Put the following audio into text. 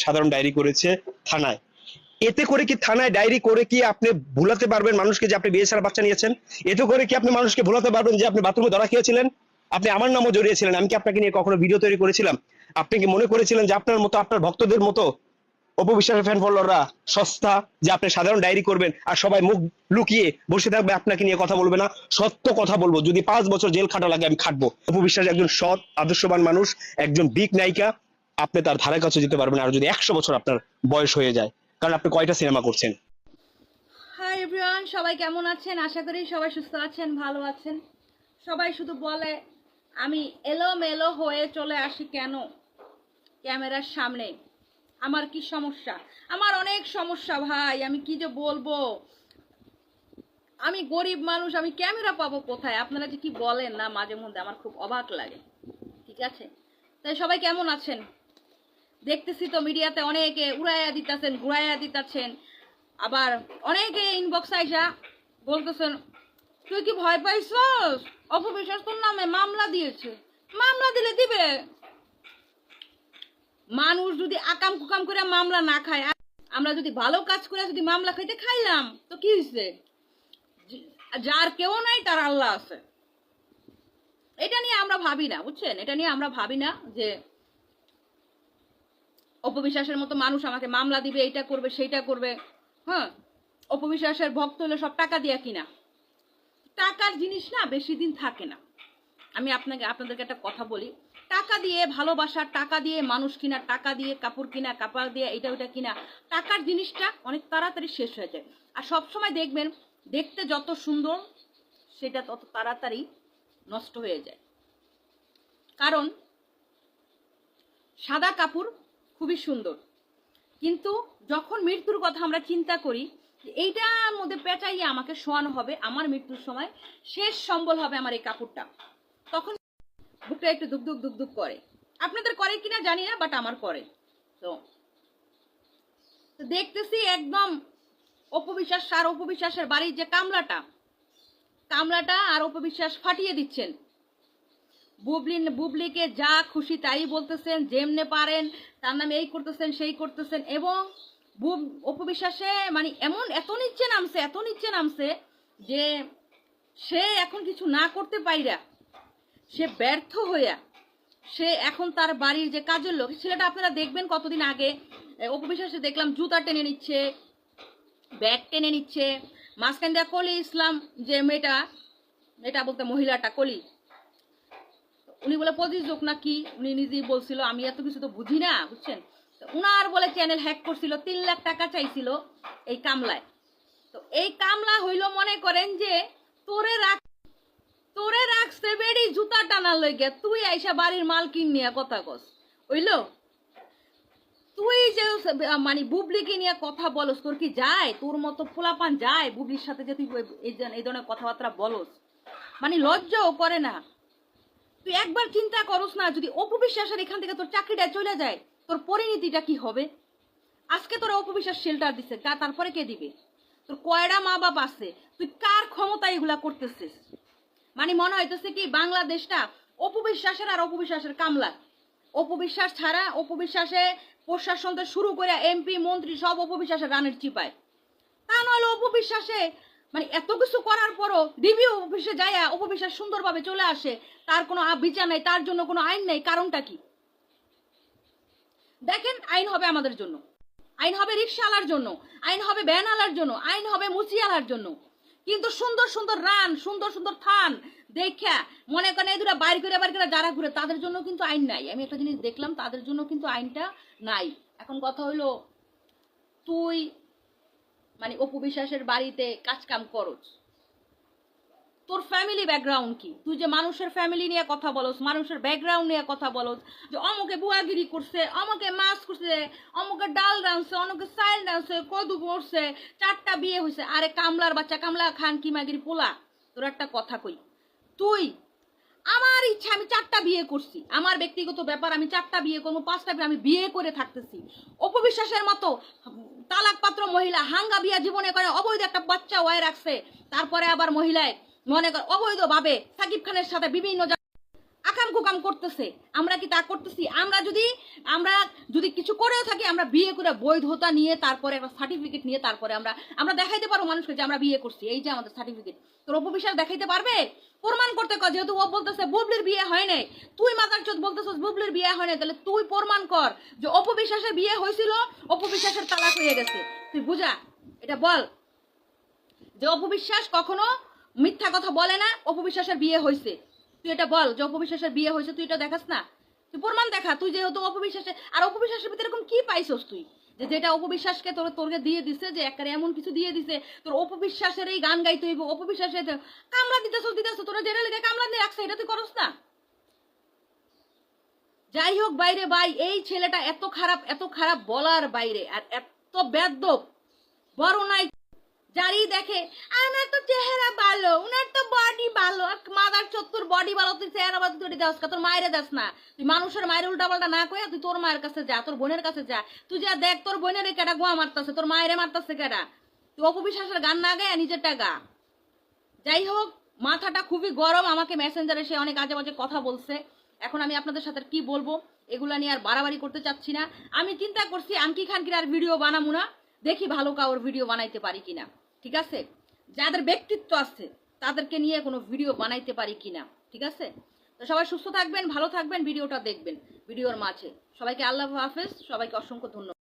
সাধারণ ডায়েরি করেছে থানায়। এতে করে কি থানায় ডায়েরি করে কি আপনি ভুলাতে পারবেন মানুষকে যে আপনি বিয়ে ছাড়া বাচ্চা নিয়েছেন? এতে করে কি আপনি মানুষকে ভুলাতে পারবেন যে আপনি বাথরুমে ধরা খেয়েছিলেন? আপনি আমার নামও জড়িয়েছিলেন। আমি কি আপনাকে নিয়ে কখনো ভিডিও তৈরি করেছিলাম? আপনি কি মনে করেছিলেন যে আপনার মতো আপনার ভক্তদের মতো অপবিশ্বাসের ফ্যান ফলোয়াররা সস্তা, যে আপনি সাধারণ ডায়েরি করবেন আর সবাই মুখ লুকিয়ে বসে থাকবে, আপনাকে নিয়ে কথা বলবে না? সত্য কথা বলবো, যদি 5 বছর জেল খাটা লাগে আমি খাটবো। অপবিশ্বাস একজন সৎ আদর্শবান মানুষ, একজন বিগ নায়িকা। আপনি তার ধারে কাছে যেতে পারবেন আর যদি 100 বছর আপনার বয়স হয়ে যায়, কারণ আপনি কয়টা সিনেমা করছেন। হাই এভরিওয়ান, সবাই কেমন আছেন? আশা করি সবাই সুস্থ আছেন, ভালো আছেন। সবাই শুধু বলে আমি এলোমেলো হয়ে চলে আসি কেন ক্যামেরার সামনে। আমার কি সমস্যা? আমার অনেক সমস্যা ভাই, আমি কি যে বলবো। আমি গরিব মানুষ, আমি ক্যামেরা পাবো কোথায়? আপনারা যে কি বলেন না মাঝে মধ্যে, আমার খুব অবাক লাগে। ঠিক আছে, তাই সবাই কেমন আছেন? দেখতেছি তো মিডিয়াতে অনেকে উড়াইয়া দিতেছেন, ঘুরাইয়া দিতেছেন, আবার অনেকে ইনবক্স আইসা বলতেছেন তুই কি ভয় পাইছস? অপবিশ্বাস তোর নামে মামলা দিয়েছে। মামলা দিলে দিবে, মানুষ যদি আকাম কুকাম করে মামলা না খায়, আমরা যদি ভালো কাজ করে যদি মামলা খাইতে খাইলাম তো কি হয়েছে? যার কেউ নাই তার আল্লাহ আছে। এটা নিয়ে আমরা ভাবি না, বুঝছেন? এটা নিয়ে আমরা ভাবি না যে অপবিশ্বাসের মতো মানুষ আমাকে মামলা দিবে, এইটা করবে সেইটা করবে। হ্যাঁ, অপবিশ্বাসের ভক্ত হলে সব টাকা দিয়া কিনা। টাকার জিনিস না বেশি দিন থাকে না। আমি আপনাদেরকে একটা কথা বলি, টাকা দিয়ে ভালোবাসা, টাকা দিয়ে মানুষ কিনা, টাকা দিয়ে কাপড় কিনা, কাপড় দিয়ে এটা ওইটা কিনা, টাকার জিনিসটা অনেক তাড়াতাড়ি শেষ হয়ে যায়। আর সবসময় দেখবেন দেখতে যত সুন্দর সেটা তত তাড়াতাড়ি নষ্ট হয়ে যায়। কারণ সাদা কাপড় খুবই সুন্দর, কিন্তু যখন মৃত্যুর কথা আমরা চিন্তা করি এইটার মধ্যে পেঁচাইয়ে আমাকে শোয়ানো হবে, আমার মৃত্যুর সময় শেষ সম্বল হবে আমার এই কাপড়টা, তখন বুকটা একটু দুক দুক দুক দুক করে। আপনাদের করে কিনা জানি না, বাট আমার করে। তো দেখতেছি একদম অপবিশ্বাস আর অপবিশ্বাসের বাড়ির যে কামলাটা আর অপবিশ্বাস ফাটিয়ে দিচ্ছেন। বুবলিকে যা খুশি তাই বলতেছেন, যেমনে পারেন তার নামে এই করতেছেন সেই করতেছেন, এবং অপবিশ্বাসে মানে এত নিচে নামছে যে সে এখন কিছু না করতে পাইরা, সে ব্যর্থ হইয়া, সে এখন তার বাড়ির যে কাজের লোক ছেলেটা, আপনারা দেখবেন কতদিন আগে অপবিশ্বাসে দেখলাম জুতা টেনে নিচ্ছে, ব্যাগ টেনে নিচ্ছে, মাঝখান দিয়ে কলি ইসলাম যে মেয়েটা বলতে মহিলাটা কলি, উনি বলে প্রযোজক নাকি, উনি নিজেই বলছিল, আমি এত কিছু তো বুঝি না, বুঝছেন? উনার বলে চ্যানেল হ্যাক করছিল, 3 লাখ টাকা চাইছিল এই কামলায়। তো এই কামলা হইল মনে করেন যে তোরে রাখছে বেড়ি জুতা টানার লইগে, তুই আইসা বাড়ির মালকিন নিয়ে কথা কস হইল? তুই যে মানে বুবলিকে নিয়ে কথা বলস, তোর কি যায়? তোর মতো পোলাপান যায় বুবলির সাথে যে তুই এই ধরনের কথাবার্তা বলস? মানে লজ্জাও করে না? তুই একবার চিন্তা করস না, যদি অপবিশ্বাসের এখান থেকে তোর চাকরিটা চলে যায় তোর পরিণতিটা কি হবে? আজকে তোর অপবিশ্বাস শেল্টার দিছে, তারপরে কে দিবে? তোর কয়টা মা বাপ আছে? তুই কার ক্ষমতা এগুলা করতেছিস? মানে মনে হইতেছে কি বাংলাদেশটা অপবিশ্বাসের আর অপবিশ্বাসের কামলা। অপবিশ্বাস ছাড়া, অপবিশ্বাসে প্রশাসন থেকে শুরু করে এমপি মন্ত্রী সব অপবিশ্বাসের রানের চিপায়। তা নইলে অপবিশ্বাসে মানে এত কিছু করার পরও ডিবি অফিসে যায় অপবিশ্বাস সুন্দরভাবে চলে আসে, তার কোনো বিচার নাই, তার জন্য কোনো আইন নেই। কারণটা কি? দেখেন, আইন হবে আমাদের জন্য, আইন হবে রিক্সাওয়ালার জন্য, আইন হবে ভ্যানওয়ালার জন্য, আইন হবে মুচিয়ালার জন্য, কিন্তু সুন্দর সুন্দর রান, সুন্দর সুন্দর থান দেখা মনে করেন এই দুটা বাইর করে যারা ঘুরে তাদের জন্য কিন্তু আইন নাই। আমি একটা জিনিস দেখলাম, তাদের জন্য কিন্তু আইনটা নাই। এখন কথা হলো, তুই মানে অপবিশ্বাসের বাড়িতে কাজ কাম করছ, তোর ফ্যামিলি ব্যাকগ্রাউন্ড কি? তুই যে মানুষের ফ্যামিলি নিয়ে কথা বলস, মানুষের ব্যাকগ্রাউন্ড নিয়ে কথা বলস, যে অমুকে বুয়াগিরি করছে, অমুকে মাছ করছে, অমুকে ডাল রাঁধছে, অমুকে চাইল রাঁধছে, কদু পড়ছে, 4টা বিয়ে হয়েছে। আরে কামলার বাচ্চা, কামলা খান কি মাগিরি পোলা? তোর একটা কথা কই, তুই আমার ইচ্ছা আমি 4টা বিয়ে করছি, আমার ব্যক্তিগত ব্যাপার, আমি 4টা বিয়ে করবো, 5টা বিয়ে আমি বিয়ে করে থাকতেছি। অপবিশ্বাসের মতো তালাক পাত্র মহিলা হাঙ্গা বিয়া জীবনে করে অবৈধ একটা বাচ্চা ওয়াই রাখছে, তারপরে আবার মহিলায় মনে কর অবৈধ ভাবে সাকিব খানের সাথে বিভিন্ন আকাম কুকাম করতেছে। আমরা কি তা করতেছি? আমরা যদি কিছু করেও থাকি, আমরা বিয়ে করে বৈধতা নিয়ে তারপরে একটা সার্টিফিকেট নিয়ে তারপরে আমরা দেখাইতে পারবো মানুষকে যে আমরা বিয়ে করছি, এই যে আমাদের সার্টিফিকেট। তোর অপবিশ্বাস দেখাইতে পারবে? প্রমাণ করতে কর। যেহেতু ও বলতেছে বুবলির বিয়ে হয় নাই, তুই মাথার চোদ বলতেছিস বুবলির বিয়ে হয় নাই, তাহলে তুই প্রমাণ কর যে অপবিশ্বাসের বিয়ে হয়েছিল, অপবিশ্বাসের তালাক হয়ে গেছে। তুই বুঝা, এটা বল যে অপবিশ্বাস কখনো মিথ্যা কথা বলে না, অপবিশ্বাসের বিয়ে হয়েছে। তুই এটা বল যে অপবিশ্বাসের বিয়ে হয়েছে, তুই এটা দেখাস না? তুই প্রমাণ দেখা। তুই যেহেতু অপবিশ্বাসের, আর অপবিশ্বাসের ভিতরে এরকম কি পাইছস তুই যে যেটা অপবিশ্বাসকে তোরকে দিয়ে দিছে, যে একটা এমন কিছু দিয়ে দিছে তোর অপবিশ্বাসের এই গান গাইতে হইব, অপবিশ্বাসের কামলা দিতেছ তোরা জেনে লেগে কামলা দিয়ে রাখছে, এটা তুই করস না? যাই হোক বাইরে ভাই, এই ছেলেটা এত খারাপ বলার বাইরে, আর এত বেদ্যপ বড় নাই। যারই দেখে আমার তো চেহারা ভালো, উনার তো বডি ভালো, মাদার চত্বর বডি ভালো, তুই চেহারা ভালো তুই দাস তোর মায়েরে দাস না। তুই মানুষের মায়ের উল্টা পাল্টা না কয়ে তুই তোর মায়ের কাছে যা, তোর বোনের কাছে যা, তুই যা দেখ তোর বোনের কেডা গোয়া মারতাছে, তোর মায়েরে মারতাছে কেডা। তুই অপবিশ্বাসের গান না গায়ে নিজেরটা গা। যাই হোক, মাথাটা খুবই গরম। আমাকে মেসেঞ্জারে সে অনেক আজে বাজে কথা বলছে। এখন আমি আপনাদের সাথে কি বলবো, এগুলা নিয়ে আর বাড়াবাড়ি করতে চাচ্ছি না। আমি চিন্তা করছি আঙ্কি খানকির আর ভিডিও বানাবো না, দেখি ভালো কাউর ভিডিও বানাইতে পারি কিনা। ঠিক আছে, যাদের ব্যক্তিত্ব আছে তাদেরকে নিয়ে কোনো ভিডিও বানাইতে পারি কিনা। ঠিক আছে, তো সবাই সুস্থ থাকবেন, ভালো থাকবেন, ভিডিওটা দেখবেন। ভিডিওর মাঝে সবাইকে আল্লাহ হাফেজ, সবাইকে অসংখ্য ধন্যবাদ।